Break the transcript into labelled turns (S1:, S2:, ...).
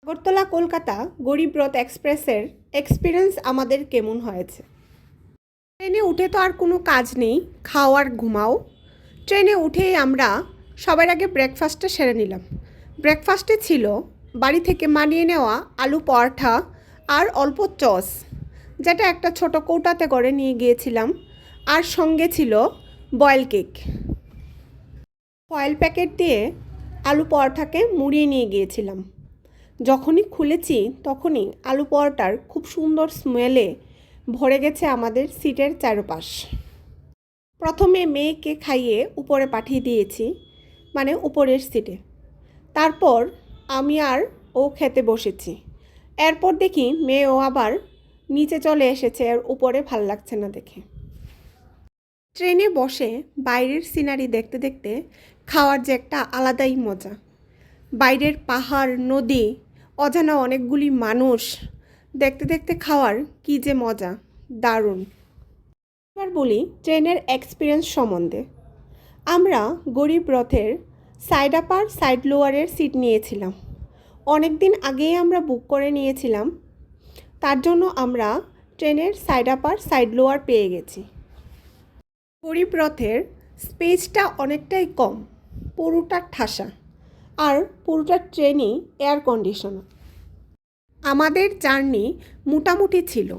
S1: আগরতলা কলকাতা গরিব রথ এক্সপ্রেসের এক্সপিরিয়েন্স আমাদের কেমন হয়েছে? ট্রেনে উঠে তো আর কোনো কাজ নেই, খাও আর ঘুমাও। ট্রেনে উঠেই আমরা সবার আগে ব্রেকফাস্টটা সেরে নিলাম। ব্রেকফাস্টে ছিল বাড়ি থেকে মানিয়ে নেওয়া আলু পরোটা আর অল্প চস, যেটা একটা ছোট কৌটাতে করে নিয়ে গিয়েছিলাম। আর সঙ্গে ছিল বয়েল কেক। ফয়েল প্যাকেট দিয়ে আলু পরোটাকে মুড়িয়ে নিয়ে গিয়েছিলাম। যখনই খুলেছি তখনই আলু পরোটার খুব সুন্দর স্মেলে ভরে গেছে আমাদের সিটের চারপাশ। প্রথমে মেয়েকে খাইয়ে উপরে পাঠিয়ে দিয়েছি, মানে উপরের সিটে। তারপর আমি আর ও খেতে বসেছি। এরপর দেখি মেয়েও আবার নিচে চলে এসেছে, আর উপরে ভাল লাগছে না দেখে। ট্রেনে বসে বাইরের সিনারি দেখতে দেখতে খাওয়ার যে একটা আলাদাই মজা। বাইরের পাহাড়, নদী, অজানা অনেকগুলি মানুষ দেখতে দেখতে খাওয়ার কী যে মজা, দারুণ। এবার বলি ট্রেনের এক্সপিরিয়েন্স সম্বন্ধে। আমরা গরিব রথের সাইড আপার সাইড লোয়ারের সিট নিয়েছিলাম। অনেক দিন আগেই আমরা বুক করে নিয়েছিলাম, তার জন্য আমরা ট্রেনের সাইড আপার সাইড লোয়ার পেয়ে গেছি। গরিব রথের স্পেসটা অনেকটাই কম, পুরোটা ঠাসা, আর পুরোটা ট্রেনই এয়ার কন্ডিশন। আমাদের জার্নি মোটামুটি ছিল।